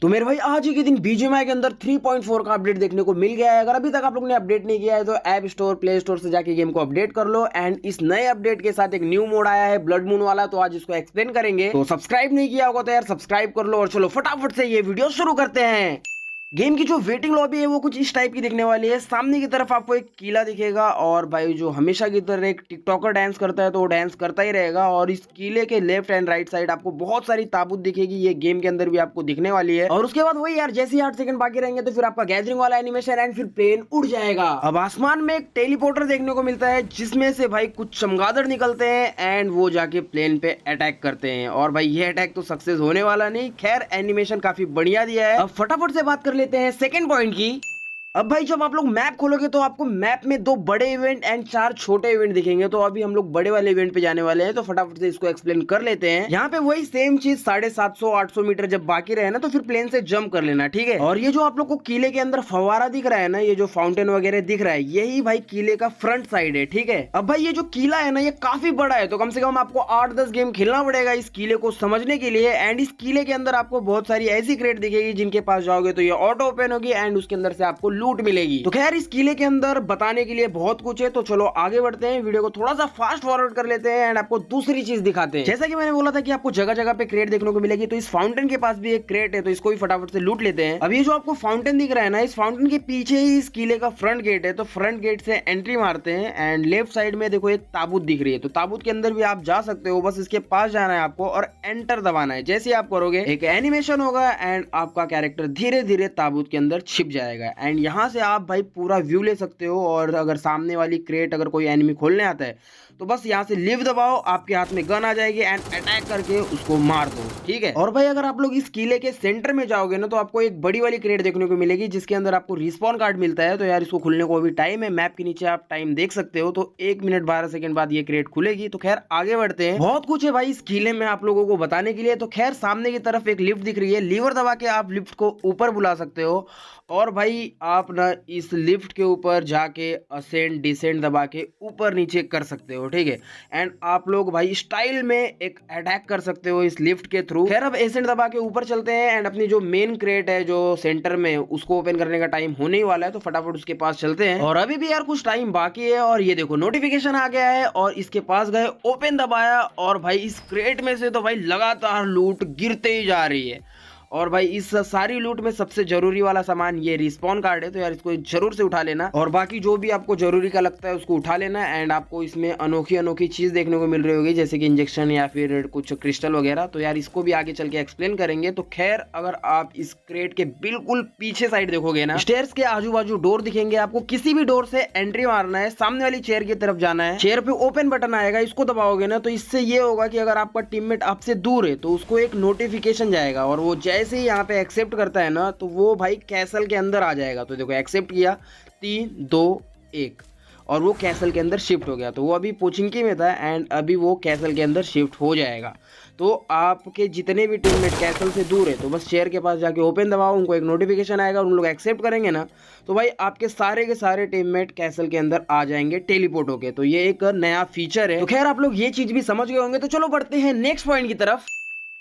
तो मेरे भाई आज ही के दिन बीजीएमआई के अंदर 3.4 का अपडेट देखने को मिल गया है। अगर अभी तक आप लोग ने अपडेट नहीं किया है तो ऐप स्टोर प्ले स्टोर से जाके गेम को अपडेट कर लो। एंड इस नए अपडेट के साथ एक न्यू मोड आया है ब्लड मून वाला, तो आज इसको एक्सप्लेन करेंगे। तो सब्सक्राइब नहीं किया होगा तो यार सब्सक्राइब कर लो और चलो फटाफट से ये वीडियो शुरू करते हैं। गेम की जो वेटिंग लॉबी है वो कुछ इस टाइप की दिखने वाली है। सामने की तरफ आपको एक किला दिखेगा और भाई जो हमेशा की तरह एक टिकटॉकर डांस करता है तो वो डांस करता ही रहेगा। और इस किले के लेफ्ट एंड राइट साइड आपको बहुत सारी ताबूत दिखेगी, ये गेम के अंदर भी आपको दिखने वाली है। और उसके बाद वही यार जैसे 8 सेकंड बाकी रहेंगे तो फिर आपका गैदरिंग वाला एनिमेशन एंड फिर प्लेन उड़ जाएगा। अब आसमान में एक टेलीपोर्टर देखने को मिलता है जिसमें से भाई कुछ चमगादड़ निकलते हैं एंड वो जाके प्लेन पे अटैक करते हैं। और भाई ये अटैक तो सक्सेस होने वाला नहीं, खैर एनिमेशन काफी बढ़िया दिया है। अब फटाफट से बात कर लेते हैं सेकंड पॉइंट की। अब भाई जब आप लोग मैप खोलोगे तो आपको मैप में 2 बड़े इवेंट एंड 4 छोटे इवेंट दिखेंगे। तो अभी हम लोग बड़े वाले इवेंट पे जाने वाले हैं, तो फटाफट से इसको एक्सप्लेन कर लेते हैं। यहाँ पे वही सेम चीज 750-800 मीटर जब बाकी रहे ना तो फिर प्लेन से जंप कर लेना, ठीक है। और ये जो आप लोग को किले के अंदर फव्वारा दिख रहा है ना, ये जो फाउंटेन वगैरह दिख रहा है, यही भाई किले का फ्रंट साइड है, ठीक है। अब भाई ये जो किला है ना ये काफी बड़ा है, तो कम से कम आपको 8-10 गेम खेलना पड़ेगा इस किले को समझने के लिए। एंड इस किले के अंदर आपको बहुत सारी ऐसी क्रेट दिखेगी जिनके पास जाओगे तो ये ऑटो ओपन होगी एंड उसके अंदर से आपको लूट मिलेगी। तो खैर इस किले के अंदर बताने के लिए बहुत कुछ है, तो चलो आगे बढ़ते हैं। वीडियो को थोड़ा सा फास्ट फॉरवर्ड कर लेते हैं एंड आपको दूसरी चीज दिखाते हैं। जैसा कि मैंने बोला था कि आपको जगह जगह पे क्रेट देखने को मिलेगी, तो इस फाउंटेन के पास भी एक क्रेट है, तो इसको भी फटाफट से लूट लेते हैं। अब ये जो आपको फाउंटेन दिख रहा है ना, इस फाउंटेन के पीछे ही इस किले का फ्रंट गेट है, तो फ्रंट गेट से एंट्री मारते हैं एंड लेफ्ट साइड में देखो एक ताबूत दिख रही है, तो ताबूत के अंदर भी आप जा सकते हो। बस इसके पास जाना है आपको और एंटर दबाना है। जैसे आप करोगे एक एनिमेशन होगा एंड आपका कैरेक्टर धीरे धीरे ताबूत के अंदर छिप जाएगा। एंड यहाँ से आप भाई पूरा व्यू ले सकते हो। और अगर सामने वाली क्रेट अगर कोई एनिमी खोलने आता है तो बस यहाँ से लिव दबाओ, आपके हाथ में गन आ जाएगी एंड अटैक करके उसको मार दो, ठीक है। और भाई अगर आप लोग इस किले के सेंटर में जाओगे ना तो आपको एक बड़ी वाली क्रेट देखने को मिलेगी जिसके अंदर आपको रिस्पॉन कार्ड मिलता है। तो यार इसको खुलने को अभी टाइम है, मैप के नीचे आप टाइम देख सकते हो, तो 1 मिनट 12 सेकंड बाद ये क्रेट खुलेगी। तो खैर आगे बढ़ते हैं, बहुत कुछ है भाई इस किले में आप लोगों को बताने के लिए। तो खैर सामने की तरफ एक लिफ्ट दिख रही है, लीवर दबा के आप लिफ्ट को ऊपर बुला सकते हो। और भाई आप ना इस लिफ्ट के ऊपर जाके असेंड डिसेंड दबा के ऊपर नीचे कर सकते हो, ठीक है। एंड आप लोग भाई स्टाइल में एक अटैक कर सकते हो इस लिफ्ट के थ्रू। खैर अब एसेंड दबा के ऊपर चलते हैं एंड अपनी जो मेन क्रेट है जो सेंटर में, उसको ओपन करने का टाइम होने ही वाला है, तो फटाफट उसके पास चलते हैं। और अभी भी यार कुछ टाइम बाकी है और ये देखो नोटिफिकेशन आ गया है और इसके पास गए, ओपन दबाया और भाई इस क्रेट में से तो भाई लगातार लूट गिरते ही जा रही है। और भाई इस सारी लूट में सबसे जरूरी वाला सामान ये रिस्पॉन कार्ड है, तो यार इसको जरूर से उठा लेना। और बाकी जो भी आपको जरूरी का लगता है उसको उठा लेना। एंड आपको इसमें अनोखी अनोखी चीज देखने को मिल रही होगी जैसे कि इंजेक्शन या फिर कुछ क्रिस्टल वगैरह, तो यार इसको भी आगे चल के एक्सप्लेन करेंगे। तो खैर अगर आप इस क्रेट के बिल्कुल पीछे साइड देखोगे ना, स्टेयर्स के आजू बाजू डोर दिखेंगे, आपको किसी भी डोर से एंट्री मारना है, सामने वाली चेयर की तरफ जाना है, चेयर पे ओपन बटन आएगा, इसको दबाओगे ना तो इससे ये होगा कि अगर आपका टीममेट आपसे दूर है तो उसको एक नोटिफिकेशन जाएगा और वो जैसे ही यहाँ पे एक्सेप्ट करता है ना तो वो भाई कैसल के अंदर आ जाएगा। तो देखो एक्सेप्ट किया, 3 2 1 और वो कैसल के अंदर शिफ्ट हो गया। तो वो अभी पोचिंकी में था एंड अभी वो कैसल के अंदर शिफ्ट हो जाएगा। तो आपके जितने भी टीममेट कैसल से दूर है तो बस चेयर के पास जाके ओपन दबाओ, उनको एक नोटिफिकेशन आएगा और उन लोग एक्सेप्ट करेंगे ना तो भाई आपके सारे के सारे टीममेट कैसल के अंदर आ जाएंगे टेलीपोर्ट होके। तो ये एक नया फीचर है। तो खैर आप लोग ये चीज भी समझ गए होंगे, तो चलो बढ़ते हैं नेक्स्ट पॉइंट की तरफ।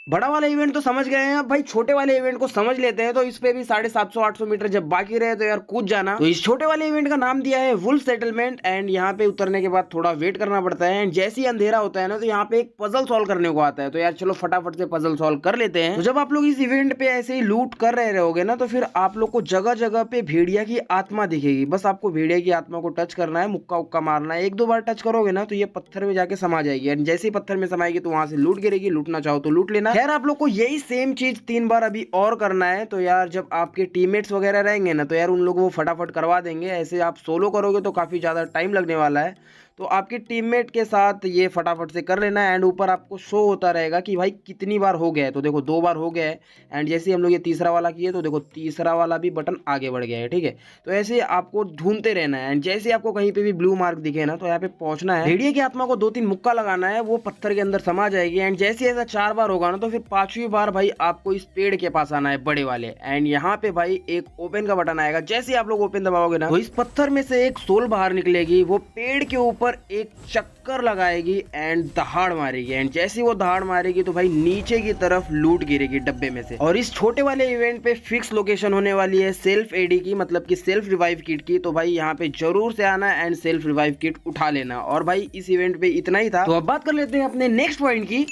बड़ा वाला इवेंट तो समझ गए हैं, अब भाई छोटे वाले इवेंट को समझ लेते हैं। तो इस पे भी 750-800 मीटर जब बाकी रहे तो यार कूद जाना। तो इस छोटे वाले इवेंट का नाम दिया है वुल्फ सेटलमेंट एंड यहाँ पे उतरने के बाद थोड़ा वेट करना पड़ता है। एंड जैसे ही अंधेरा होता है ना तो यहाँ पे एक पजल सॉल्व करने को आता है। तो यार चलो फटाफट से पजल सॉल्व कर लेते हैं। तो जब आप लोग इस इवेंट पे ऐसे ही लूट कर रहे रहोगे ना तो फिर आप लोग को जगह जगह पे भेड़िया की आत्मा दिखेगी। बस आपको भेड़िया की आत्मा को टच करना है, मुक्का उक्का मारना है। 1-2 बार टच करोगे ना तो ये पत्थर में जाके समा जाएगी एंड जैसे ही पत्थर में समाएगी तो वहां से लूट गिरेगी। लूटना चाहो तो लूट लेना। खैर आप लोग को यही सेम चीज 3 बार अभी और करना है। तो यार जब आपके टीममेट्स वगैरह रहेंगे ना तो यार उन लोगों को फटाफट करवा देंगे। ऐसे आप सोलो करोगे तो काफी ज्यादा टाइम लगने वाला है। तो आपके टीममेट के साथ ये फटाफट से कर लेना है एंड ऊपर आपको शो होता रहेगा कि भाई कितनी बार हो गया है। तो देखो 2 बार हो गया है एंड जैसे ही हम लोग ये तीसरा वाला किए तो देखो तीसरा वाला भी बटन आगे बढ़ गया है, ठीक है। तो ऐसे आपको ढूंढते रहना है एंड जैसे आपको कहीं पे भी ब्लू मार्क दिखे ना तो यहाँ पे पहुंचना है। भेड़िए की आत्मा को 2-3 मुक्का लगाना है, वो पत्थर के अंदर समा जाएगी एंड जैसे ऐसा 4 बार होगा ना तो फिर 5वीं बार भाई आपको इस पेड़ के पास आना है, बड़े वाले। एंड यहाँ पे भाई एक ओपन का बटन आएगा, जैसे आप लोग ओपन दबाओगे ना तो इस पत्थर में से एक सोल बाहर निकलेगी, वो पेड़ के ऊपर ऊपर एक चक्कर लगाएगी एंड दहाड़ मारेगी, एंड जैसे वो दहाड़ मारेगी तो भाई नीचे की तरफ लूट गिरेगी डब्बे में से। और इस छोटे वाले इवेंट पे फिक्स लोकेशन होने वाली है सेल्फ एडी की, मतलब कि सेल्फ रिवाइव किट की। तो भाई यहाँ पे जरूर से आना एंड सेल्फ रिवाइव किट उठा लेना। और भाई इस इवेंट पे इतना ही था। तो अब बात कर लेते हैं अपने नेक्स्ट पॉइंट की।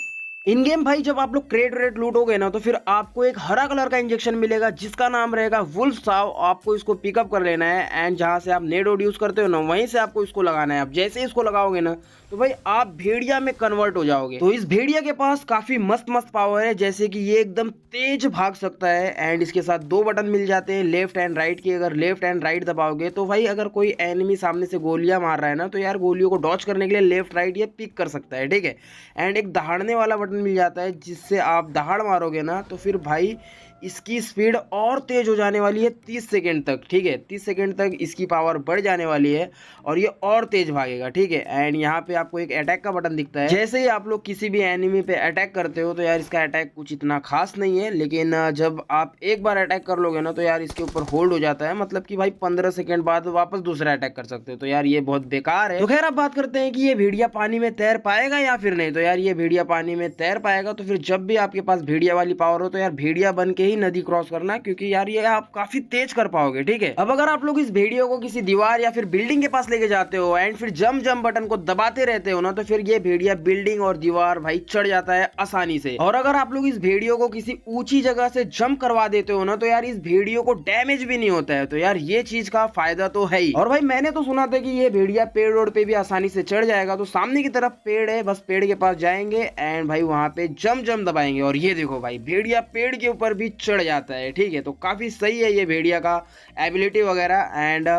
इन गेम भाई जब आप लोग क्रेट रेट लूटोगे ना तो फिर आपको एक हरा कलर का इंजेक्शन मिलेगा जिसका नाम रहेगा वुल्फ साव। आपको इसको पिकअप कर लेना है एंड जहां से आप नेड यूज करते हो ना वहीं से आपको इसको लगाना है। आप जैसे इसको लगाओगे ना तो भाई आप भेड़िया में कन्वर्ट हो जाओगे। तो इस भेड़िया के पास काफी मस्त मस्त पावर है, जैसे कि ये एकदम तेज भाग सकता है एंड इसके साथ 2 बटन मिल जाते हैं लेफ्ट एंड राइट की। अगर लेफ्ट एंड राइट दबाओगे तो भाई अगर कोई एनिमी सामने से गोलियां मार रहा है ना तो यार गोलियों को डॉच करने के लिए लेफ्ट राइट ये पिक कर सकता है, ठीक है। एंड एक दहाड़ने वाला बटन मिल जाता है जिससे आप दहाड़ मारोगे ना तो फिर भाई इसकी स्पीड और तेज हो जाने वाली है 30 सेकेंड तक, ठीक है। 30 सेकेंड तक इसकी पावर बढ़ जाने वाली है और ये और तेज भागेगा, ठीक है। एंड यहाँ पे आपको एक अटैक का बटन दिखता है। जैसे ही आप लोग किसी भी एनिमी पे अटैक करते हो तो यार इसका अटैक कुछ इतना खास नहीं है, लेकिन जब आप एक बार अटैक कर लोगे ना तो यार इसके ऊपर होल्ड हो जाता है, मतलब कि भाई 15 सेकेंड बाद वापस दूसरा अटैक कर सकते हो। तो यार ये बहुत बेकार है। तो खैर अब बात करते हैं कि ये भेड़िया पानी में तैर पाएगा या फिर नहीं। तो यार ये भेड़िया पानी में तैर पाएगा। तो फिर जब भी आपके पास भेड़िया वाली पावर हो तो यार भेड़िया बन के ही नदी क्रॉस करना, क्योंकि यार ये आप काफी तेज कर पाओगे, ठीक है। अब अगर आप लोग इस भेड़ियों को किसी दीवार या फिर बिल्डिंग के पास लेके जाते हो एंड फिर जंप जंप बटन को दबाते रहते हो ना तो फिर ये भेड़िया बिल्डिंग और दीवार भाई चढ़ जाता है आसानी से। और अगर आप लोग इस भेड़ियों को किसी ऊंची जगह से जंप करवा देते हो ना तो यार इस भेड़ियों को डैमेज भी नहीं होता है। तो यार ये चीज का फायदा तो है ही। और भाई मैंने तो सुना था कि ये भेड़िया पेड़ रोड पे भी आसानी से चढ़ जाएगा। तो सामने की तरफ पेड़ है, बस पेड़ के पास जाएंगे एंड भाई वहां पे जंप जंप दबाएंगे और ये देखो भाई भेड़िया पेड़ के ऊपर भी चढ़ जाता है, ठीक है। तो काफी सही है ये भेड़िया का एबिलिटी वगैरह। एंड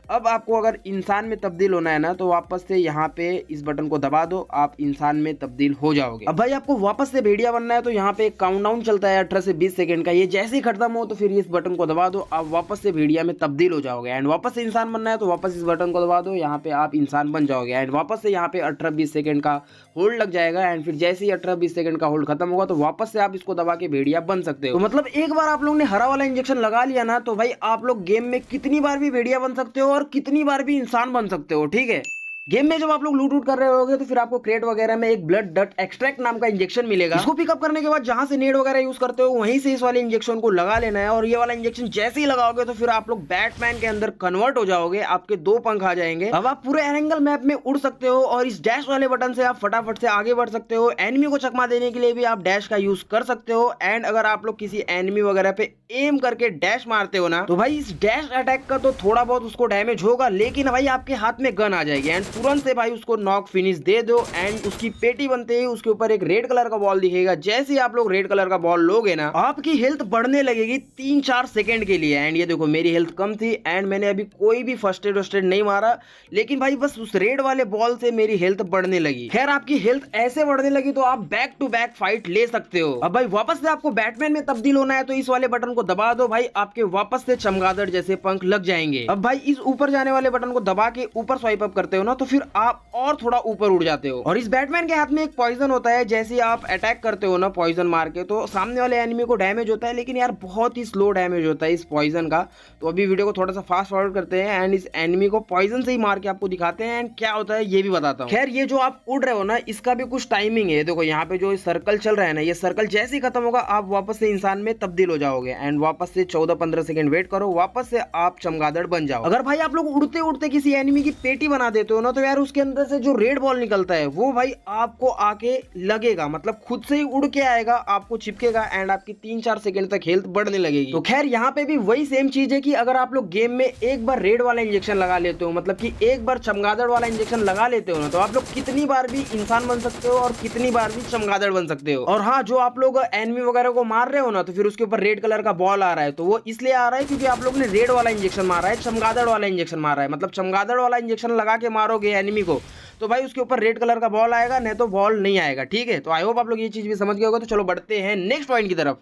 अब आपको अगर इंसान में तब्दील होना है ना तो वापस से यहाँ पे इस बटन को दबा दो, आप इंसान में तब्दील हो जाओगे। अब भाई आपको वापस से भेड़िया बनना है तो यहाँ पे एक काउंटडाउन चलता है 18 से 20 सेकंड का। ये जैसे ही खत्म हो तो फिर इस बटन को दबा दो, आप वापस से भेड़िया में तब्दील हो जाओगे। एंड वापस से इंसान बनना है तो वापस इस बटन को दबा दो, यहाँ पे आप इंसान बन जाओगे। एंड वापस से यहाँ पे 18-20 सेकंड का होल्ड लग जाएगा। एंड फिर जैसे ही 18-20 सेकंड का होल्ड खत्म होगा तो वापस से आप इसको दबा के भेड़िया बन सकते हो। तो मतलब एक बार आप लोग ने हरा वाला इंजेक्शन लगा लिया ना तो भाई आप लोग गेम में कितनी बार भी भेड़िया बन सकते हो और कितनी बार भी इंसान बन सकते हो, ठीक है। गेम में जब आप लोग लूट कर रहे होगे तो फिर आपको क्रेट वगैरह में एक ब्लड डट एक्सट्रैक्ट नाम का इंजेक्शन मिलेगा। इसको पिकअप करने के बाद जहां से नेड वगैरह यूज करते हो वहीं से इस वाले इंजेक्शन को लगा लेना है। और ये वाला इंजेक्शन जैसे ही लगाओगे तो फिर आप लोग बैटमैन के अंदर कन्वर्ट हो जाओगे, आपके 2 पंख आ जाएंगे। अब आप पूरे एंगल मैप में उड़ सकते हो और इस डैश वाले बटन से आप फटाफट से आगे बढ़ सकते हो। एनिमी को चकमा देने के लिए भी आप डैश का यूज कर सकते हो। एंड अगर आप लोग किसी एनिमी वगैरह पे एम करके डैश मारते हो ना तो भाई इस डैश अटैक का तो थोड़ा बहुत उसको डैमेज होगा, लेकिन भाई आपके हाथ में गन आ जाएगी एंड तुरंत से भाई उसको नॉक फिनिश दे दो। एंड उसकी पेटी बनते ही उसके ऊपर एक रेड कलर का बॉल दिखेगा। जैसे ही आप लोग रेड कलर का बॉल लोगे ना आपकी हेल्थ बढ़ने लगेगी 3-4 सेकंड के लिए। एंड ये देखो मेरी हेल्थ कम थी एंड मैंने अभी कोई भी फर्स्ट एड वस्ट एड नहीं मारा, लेकिन भाई बस उस रेड वाले बॉल से मेरी हेल्थ बढ़ने लगी। खैर आपकी हेल्थ ऐसे बढ़ने लगी तो आप बैक टू बैक फाइट ले सकते हो। अब भाई वापस से आपको बैटमैन में तब्दील होना है तो इस वाले बटन को दबा दो, भाई आपके वापस से चमगादड़ जैसे पंख लग जाएंगे। अब भाई इस ऊपर जाने वाले बटन को दबा के ऊपर स्वाइप अप करते हो ना तो फिर आप और थोड़ा ऊपर उड़ जाते हो। और इस बैटमैन के हाथ में एक पॉइजन होता है, जैसे आप अटैक करते हो ना पॉइजन मार के तो सामने वाले एनिमी को डैमेज होता है, लेकिन यार बहुत ही स्लो डैमेज होता है इस पॉइजन का। तो अभी वीडियो को थोड़ा सा फास्ट फॉरवर्ड करते हैं एंड इस एनिमी को पॉइजन से ही मार के आपको दिखाते हैं एंड क्या होता है ये भी बताता हूँ। खैर ये जो आप उड़ रहे हो ना इसका भी कुछ टाइमिंग है। देखो यहाँ पे जो सर्कल चल रहा है ना, ये सर्कल जैसे ही खत्म होगा आप वापस से इंसान में तब्दील हो जाओगे एंड वापस से 14-15 सेकंड वेट करो, वापस से आप चमगादड़ बन जाओ। अगर भाई आप लोग उड़ते उड़ते किसी एनिमी की पेटी बना देते हो ना तो यार उसके अंदर से जो रेड बॉल निकलता है वो भाई आपको आके लगेगा, मतलब खुद से ही उड़ के आएगा, आपको चिपकेगा एंड आपकी 3-4 सेकंड तक हेल्थ बढ़ने लगेगी। तो खैर यहाँ पे भी वही सेम चीज है कि अगर आप लोग गेम में एक बार रेड वाला इंजेक्शन लगा लेते हो, मतलब कि एक बार चमगादड़ वाला इंजेक्शन लगा लेते हो ना तो आप लोग कितनी बार भी इंसान बन सकते हो और कितनी बार भी चमगादड़ बन सकते हो। और हाँ, जो आप लोग एनिमी वगैरह को मार रहे हो ना तो फिर उसके ऊपर रेड कलर का बॉल आ रहा है, तो वो इसलिए आ रहा है क्योंकि आप लोग ने रेड वाला इंजेक्शन मारा है, चमगादड़ वाला इंजेक्शन मारा है। मतलब चमगादड़ वाला इंजेक्शन लगा के मारोगे एनिमी को तो भाई उसके ऊपर रेड कलर का बॉल आएगा, नहीं तो बॉल नहीं आएगा, ठीक है। तो आई होप आप लोग ये चीज भी समझ गए होगा। तो चलो बढ़ते हैं नेक्स्ट पॉइंट की तरफ।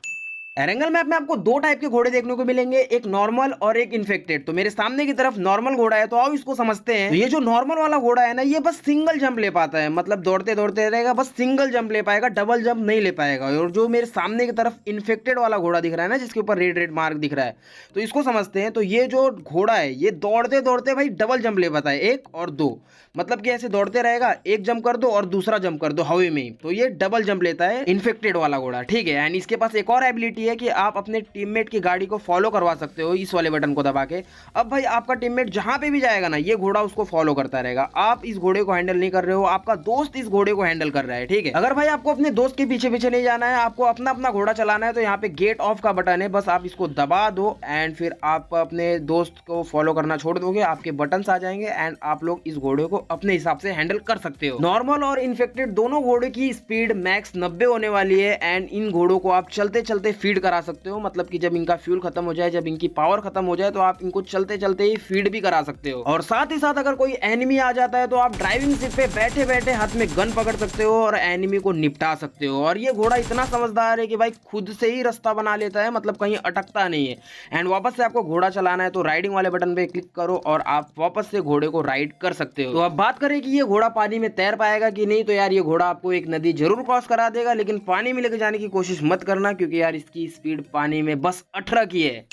एरेंगल मैप में आपको दो टाइप के घोड़े देखने को मिलेंगे, एक नॉर्मल और एक इन्फेक्टेड। तो मेरे सामने की तरफ नॉर्मल घोड़ा है, तो आओ इसको समझते हैं। तो ये जो नॉर्मल वाला घोड़ा है ना, ये बस सिंगल जंप ले पाता है, मतलब दौड़ते दौड़ते रहेगा, बस सिंगल जंप ले पाएगा, डबल जंप नहीं ले पाएगा। और जो मेरे सामने की तरफ इन्फेक्टेड वाला घोड़ा दिख रहा है ना, जिसके ऊपर रेड रेड मार्क दिख रहा है, तो इसको समझते हैं। तो ये जो घोड़ा है, ये दौड़ते दौड़ते भाई डबल जंप ले पाता है, एक और दो, मतलब कि ऐसे दौड़ते रहेगा, एक जंप कर दो और दूसरा जंप कर दो हवा में, तो ये डबल जंप लेता है इन्फेक्टेड वाला घोड़ा, ठीक है। एंड इसके पास एक और एबिलिटी है कि आप अपने टीममेट की गाड़ी को फॉलो करवा सकते हो इस वाले बटन को दबा के। अब भाई आपका टीममेट जहां पे भी जाएगा ना, ये घोड़ा उसको फॉलो करता रहेगा। आप इस घोड़े को हैंडल नहीं कर रहे हो, आपका दोस्त इस घोड़े को हैंडल कर रहा है, ठीक है। अगर भाई आपको अपने दोस्त के पीछे पीछे नहीं जाना है, आपको अपना अपना घोड़ा चलाना है, तो यहाँ पे गेट ऑफ का बटन है, बस आप इसको दबा दो एंड फिर आप अपने दोस्त को फॉलो करना छोड़ दोगे, आपके बटन आ जाएंगे एंड आप लोग इस घोड़े को अपने हिसाब से हैंडल कर सकते हो। नॉर्मल और इन्फेक्टेड दोनों घोड़े की स्पीड मैक्स 90 होने वाली है एंड इन घोड़ों को आप चलते चलते फीड करा सकते हो, मतलब कि जब इनका फ्यूल खत्म हो जाए, जब इनकी पावर खत्म हो जाए, तो आप इनको चलते चलते ही फीड भी करा सकते हो। और साथ ही साथ अगर कोई एनिमी आ जाता है, तो आप ड्राइविंग सीट पे बैठे बैठे हाथ में गन पकड़ सकते हो और एनिमी को निपटा सकते हो। और ये घोड़ा इतना समझदार है कि भाई खुद से ही रास्ता बना लेता है, मतलब कहीं अटकता नहीं है। एंड वापस से आपको घोड़ा चलाना है, तो राइडिंग वाले बटन पे क्लिक करो और आप वापस से घोड़े को राइड कर सकते हो। तो अब बात करें कि ये घोड़ा पानी में तैर पाएगा कि नहीं, तो यार ये घोड़ा आपको एक नदी जरूर क्रॉस करा देगा, लेकिन पानी में लेके जाने की कोशिश मत करना, क्योंकि यार इसकी स्पीड पानी में बस 18 की है।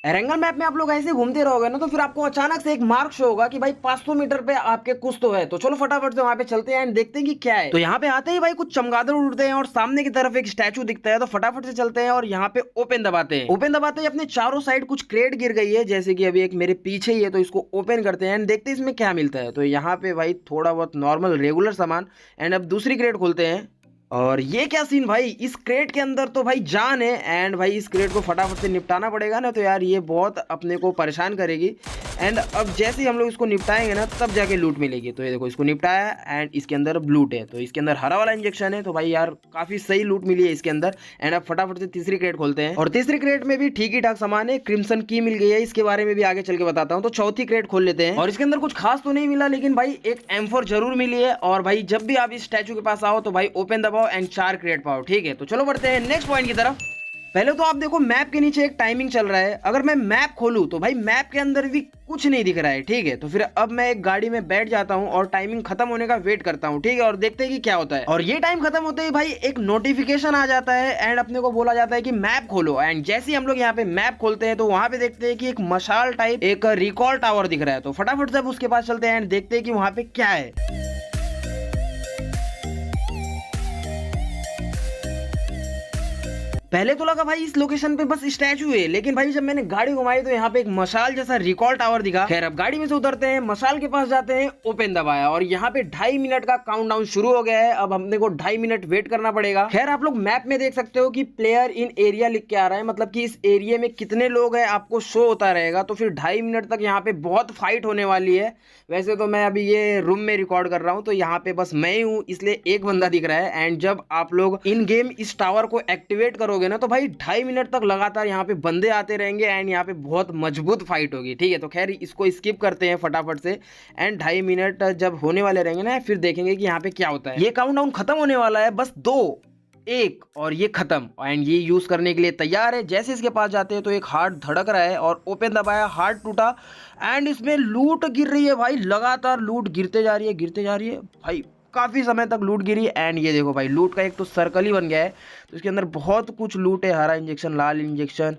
एरेंगल मैप में आप लोग ऐसे घूमते रहोगे ना, तो फिर आपको अचानक से एक मार्क शो होगा कि भाई 500 मीटर पे आपके कुछ तो है। तो चलो फटाफट से वहां पे चलते हैं एंड देखते हैं कि क्या है। तो यहाँ पे आते ही भाई कुछ चमगादड़ उड़ते हैं और सामने की तरफ एक स्टैचू दिखता है, तो फटाफट से चलते हैं और यहाँ पे ओपन दबाते हैं। ओपन दबाते ही अपने चारों साइड कुछ क्रेट गिर गई है, जैसे कि अभी एक मेरे पीछे ही है, तो इसको ओपन करते हैं एंड देखते हैं इसमें क्या मिलता है। तो यहाँ पे भाई थोड़ा बहुत नॉर्मल रेगुलर सामान एंड अब दूसरी क्रेट खोलते हैं। और ये क्या सीन भाई, इस क्रेट के अंदर तो भाई जान है एंड भाई इस क्रेट को फटाफट से निपटाना पड़ेगा ना, तो यार ये बहुत अपने को परेशान करेगी। एंड अब जैसे ही हम लोग इसको निपटाएंगे ना, तब जाके लूट मिलेगी। तो ये देखो इसको निपटाया एंड इसके अंदर लूट है, तो इसके अंदर हरा वाला इंजेक्शन है, तो भाई यार काफी सही लूट मिली है इसके अंदर। एंड अब फटाफट से तीसरी क्रेट खोलते हैं और तीसरी क्रेट में भी ठीक ही ठाक सामान है, क्रिम्सन की मिल गई है, इसके बारे में भी आगे चल के बताता हूँ। तो चौथी क्रेट खोल लेते हैं और इसके अंदर कुछ खास तो नहीं मिला, लेकिन भाई एक M4 जरूर मिली है। और भाई जब भी आप इस स्टैचू के पास आओ, तो भाई ओपन दबाओ एंड 4 क्रेट पाओ, ठीक है। तो चलो बढ़ते हैं नेक्स्ट पॉइंट की तरफ। पहले तो आप देखो मैप के नीचे एक टाइमिंग चल रहा है, अगर मैं मैप खोलूं तो भाई मैप के अंदर भी कुछ नहीं दिख रहा है, ठीक है। तो फिर अब मैं एक गाड़ी में बैठ जाता हूं और टाइमिंग खत्म होने का वेट करता हूं, ठीक है, और देखते हैं कि क्या होता है। और ये टाइम खत्म होते ही भाई एक नोटिफिकेशन आ जाता है एंड अपने को बोला जाता है कि मैप खोलो। एंड जैसे ही हम लोग यहाँ पे मैप खोलते हैं, तो वहां पे देखते हैं कि एक मशाल टाइप एक रिकॉल टावर दिख रहा है। तो फटाफट से उसके पास चलते हैं एंड देखते हैं कि वहां पे क्या है। पहले तो लगा भाई इस लोकेशन पे बस स्टैचू है, लेकिन भाई जब मैंने गाड़ी घुमाई तो यहाँ पे एक मशाल जैसा रिकॉल टावर दिखा। खैर अब गाड़ी में से उतरते हैं, मशाल के पास जाते हैं, ओपन दबाया और यहाँ पे 2.5 मिनट का काउंटडाउन शुरू हो गया है। अब हमने को 2.5 मिनट वेट करना पड़ेगा। खैर आप लोग मैप में देख सकते हो कि प्लेयर इन एरिया लिख के आ रहा है, मतलब कि इस एरिया में कितने लोग हैं आपको शो होता रहेगा। तो फिर 2.5 मिनट तक यहाँ पे बहुत फाइट होने वाली है। वैसे तो मैं अभी ये रूम में रिकॉर्ड कर रहा हूँ, तो यहाँ पे बस मैं ही हूँ, इसलिए एक बंदा दिख रहा है। एंड जब आप लोग इन गेम इस टावर को एक्टिवेट करोगे ना, तो भाई 2.5 मिनट तक लगातार यहाँ पे बंदे आते रहेंगे एंड यहाँ पे बहुत मजबूत फाइट होगी, ठीक है। तो खैर इसको स्किप करते हैं फटाफट से एंड 2.5 मिनट जब होने वाले रहेंगे ना, फिर देखेंगे कि यहाँ पे क्या होता है। ये काउंटडाउन खत्म होने वाला है, बस 2, 1 और ये खत्म एंड ये यूज करने के लिए तैयार है। जैसे इसके पास जाते हैं तो एक हार्ट धड़क रहा है और ओपन दबाया, हार्ट टूटा एंड इसमें लूट गिर रही है भाई, लगातार लूट गिरते जा रही है, गिरते जा रही है भाई, काफ़ी समय तक लूट गिरी। एंड ये देखो भाई लूट का एक तो सर्कल ही बन गया है, तो इसके अंदर बहुत कुछ लूट है, हरा इंजेक्शन, लाल इंजेक्शन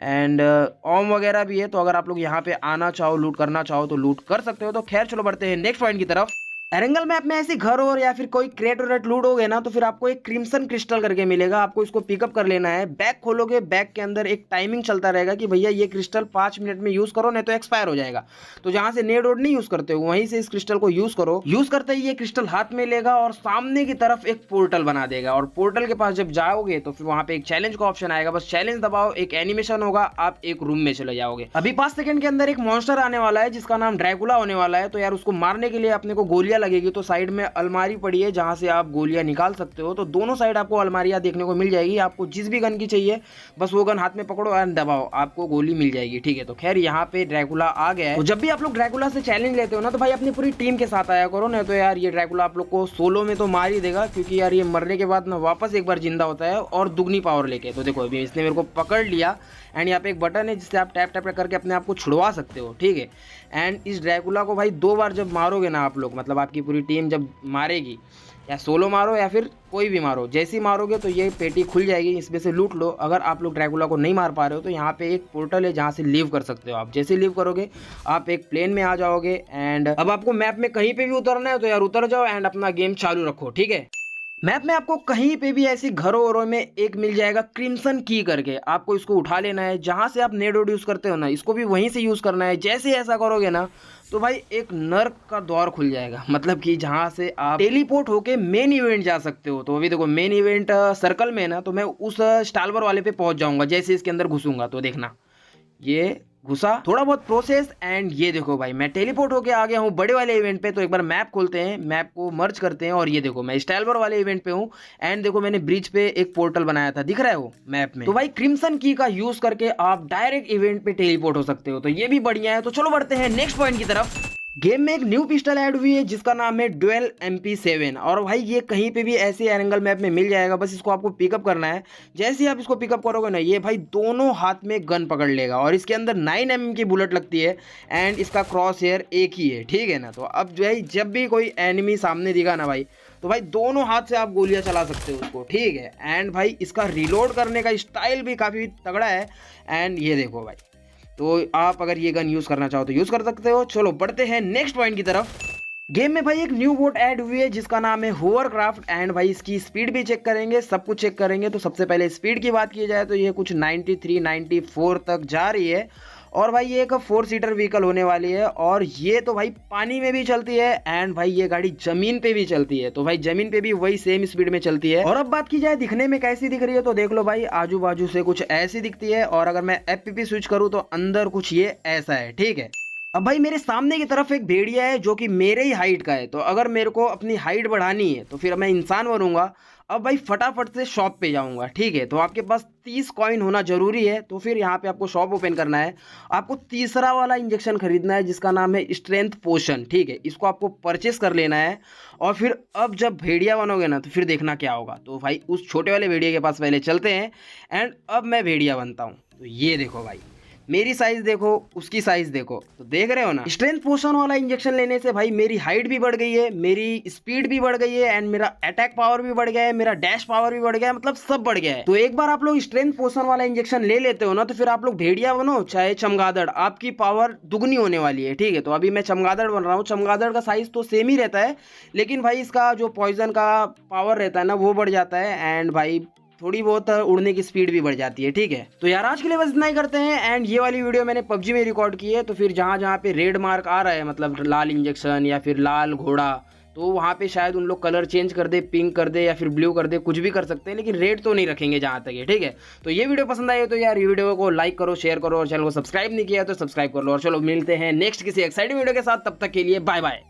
एंड ओम वगैरह भी है। तो अगर आप लोग यहाँ पे आना चाहो, लूट करना चाहो तो लूट कर सकते हो। तो खैर चलो बढ़ते हैं नेक्स्ट पॉइंट की तरफ। एरेंगल मैप में ऐसे घर और या फिर कोई क्रेट वरेट लूट हो गए ना, तो फिर आपको एक क्रिम्सन क्रिस्टल करके मिलेगा, आपको इसको पिकअप कर लेना है। बैग खोलोगे, बैग के अंदर एक टाइमिंग चलता रहेगा कि भैया ये क्रिस्टल 5 मिनट में यूज करो, नहीं तो एक्सपायर हो जाएगा। तो जहां से नेट वोड नहीं यूज करते हो, वहीं से इस क्रिस्टल को यूज करो। यूज करते ही ये क्रिस्टल हाथ में लेगा और सामने की तरफ एक पोर्टल बना देगा। और पोर्टल के पास जब जाओगे तो फिर वहां पे एक चैलेंज का ऑप्शन आएगा, बस चैलेंज दबाओ, एक एनिमेशन होगा, आप एक रूम में चले जाओगे। अभी 5 सेकंड के अंदर एक मॉन्स्टर आने वाला है जिसका नाम ड्रैकुला होने वाला है। तो यार उसको मारने के लिए अपने को गोलियां लगेगी तो साइड में अलमारी पड़ी है जहाँ से आप गोलियां निकाल सकते हो। तो दोनों साइड आपको अलमारियां देखने को मिल जाएगी। आपको जिस भी गन की चाहिए बस वो गन हाथ में पकड़ो एंड दबाओ, आपको गोली मिल जाएगी। ठीक है, तो खैर यहाँ पे ड्रैकुला आ गया है। तो जब भी आप लोग ड्रैकुला से चैलेंज लेते हो ना तो भाई अपनी पूरी टीम के साथ आया करो, ना तो यार ये ड्रैकुला आप लोग को सोलो में तो मार ही देगा, क्योंकि यार ये मरने के बाद ना वापस एक बार जिंदा होता है और दुगनी पावर लेके। तो देखो अभी इसने मेरे को पकड़ लिया एंड यहाँ पे एक बटन है जिससे आप टैप टैप करके अपने आप को छुड़वा सकते हो। ठीक है, एंड इस ड्रैकुला को भाई 2 बार जब मारोगे ना आप लोग, मतलब आपकी पूरी टीम जब मारेगी, या सोलो मारो या फिर कोई भी मारो, जैसे ही मारोगे तो ये पेटी खुल जाएगी, इसमें से लूट लो। अगर आप लोग ड्रैकुला को नहीं मार पा रहे हो तो यहाँ पे एक पोर्टल है जहाँ से लीव कर सकते हो आप। जैसे लीव करोगे आप एक प्लेन में आ जाओगे एंड अब आपको मैप में कहीं पे भी उतरना है तो यार उतर जाओ एंड अपना गेम चालू रखो। ठीक है, मैप में आपको कहीं पे भी ऐसी घरों वरों में एक मिल जाएगा क्रिम्सन की करके, आपको इसको उठा लेना है। जहां से आप नेड यूज करते हो ना इसको भी वहीं से यूज करना है। जैसे ऐसा करोगे ना तो भाई एक नर्क का द्वार खुल जाएगा, मतलब कि जहां से आप टेलीपोर्ट होके मेन इवेंट जा सकते हो। तो अभी देखो मेन इवेंट सर्कल में ना, तो मैं उस स्टालवर वाले पे पहुंच जाऊंगा जैसे इसके अंदर घुसूंगा। तो देखना ये घुसा, थोड़ा बहुत प्रोसेस एंड ये देखो भाई मैं टेलीपोर्ट होके आ गया हूँ बड़े वाले इवेंट पे। तो एक बार मैप खोलते हैं, मैप को मर्ज करते हैं और ये देखो मैं स्टाइलवर वाले इवेंट पे हूँ एंड देखो मैंने ब्रिज पे एक पोर्टल बनाया था, दिख रहा है वो मैप में। तो भाई क्रिम्सन की का यूज करके आप डायरेक्ट इवेंट पे टेलीपोर्ट हो सकते हो, तो ये भी बढ़िया है। तो चलो बढ़ते हैं नेक्स्ट पॉइंट की तरफ। गेम में एक न्यू पिस्टल ऐड हुई है जिसका नाम है ड्यूल MP7 और भाई ये कहीं पे भी ऐसे एंगल मैप में मिल जाएगा, बस इसको आपको पिकअप करना है। जैसे ही आप इसको पिकअप करोगे ना ये भाई दोनों हाथ में गन पकड़ लेगा और इसके अंदर 9mm की बुलेट लगती है एंड इसका क्रॉस हेयर एक ही है। ठीक है ना, तो अब जो है जब भी कोई एनिमी सामने दिखा ना भाई तो भाई दोनों हाथ से आप गोलियां चला सकते हो उसको। ठीक है, एंड भाई इसका रिलोड करने का स्टाइल भी काफ़ी तगड़ा है एंड ये देखो भाई, तो आप अगर ये गन यूज करना चाहो तो यूज कर सकते हो। चलो बढ़ते हैं नेक्स्ट पॉइंट की तरफ। गेम में भाई एक न्यू बोट ऐड हुई है जिसका नाम है होवरक्राफ्ट एंड भाई इसकी स्पीड भी चेक करेंगे, सब कुछ चेक करेंगे। तो सबसे पहले स्पीड की बात की जाए तो ये कुछ 93 94 तक जा रही है और भाई ये एक 4 सीटर व्हीकल होने वाली है और ये तो भाई पानी में भी चलती है एंड भाई ये गाड़ी जमीन पे भी चलती है। तो भाई जमीन पे भी वही सेम स्पीड में चलती है। और अब बात की जाए दिखने में कैसी दिख रही है तो देख लो भाई आजू बाजू से कुछ ऐसी दिखती है और अगर मैं FPP स्विच करूँ तो अंदर कुछ ये ऐसा है। ठीक है, अब भाई मेरे सामने की तरफ एक भेड़िया है जो कि मेरे ही हाइट का है, तो अगर मेरे को अपनी हाइट बढ़ानी है तो फिर मैं इंसान बनूंगा। अब भाई फटाफट से शॉप पे जाऊंगा। ठीक है, तो आपके पास 30 कॉइन होना जरूरी है। तो फिर यहाँ पे आपको शॉप ओपन करना है, आपको तीसरा वाला इंजेक्शन खरीदना है जिसका नाम है स्ट्रेंथ पोशन। ठीक है, इसको आपको परचेस कर लेना है और फिर अब जब भेड़िया बनोगे ना तो फिर देखना क्या होगा। तो भाई उस छोटे वाले भेड़िया के पास पहले चलते हैं एंड अब मैं भेड़िया बनता हूँ। तो ये देखो भाई मेरी साइज देखो, उसकी साइज देखो, तो देख रहे हो ना। स्ट्रेंथ पोशन वाला इंजेक्शन लेने से भाई मेरी हाइट भी बढ़ गई है, मेरी स्पीड भी बढ़ गई है एंड मेरा अटैक पावर भी बढ़ गया है, मेरा डैश पावर भी बढ़ गया है, मतलब सब बढ़ गया है। तो एक बार आप लोग स्ट्रेंथ पोशन वाला इंजेक्शन ले लेते हो ना तो फिर आप लोग भेड़िया बनो चाहे चमगादड़, आपकी पावर दुगनी होने वाली है। ठीक है, तो अभी मैं चमगादड़ बन रहा हूँ। चमगादड़ का साइज तो सेम ही रहता है लेकिन भाई इसका जो पॉइजन का पावर रहता है ना वो बढ़ जाता है एंड भाई थोड़ी बहुत उड़ने की स्पीड भी बढ़ जाती है। ठीक है, तो यार आज के लिए बस इतना ही करते हैं एंड ये वाली वीडियो मैंने PUBG में रिकॉर्ड की है। तो फिर जहाँ जहाँ पे रेड मार्क आ रहा है, मतलब लाल इंजेक्शन या फिर लाल घोड़ा, तो वहाँ पे शायद उन लोग कलर चेंज कर दे, पिंक कर दे या फिर ब्लू कर दे, कुछ भी कर सकते हैं लेकिन रेड तो नहीं रखेंगे जहाँ तक है। ठीक है, तो ये वीडियो पसंद आई तो यार ये वीडियो को लाइक करो, शेयर करो और चैनल को सब्सक्राइब नहीं किया तो सब्सक्राइब कर लो। और चलो मिलते हैं नेक्स्ट किसी एक्साइटिंग वीडियो के साथ, तब तक के लिए बाय बाय।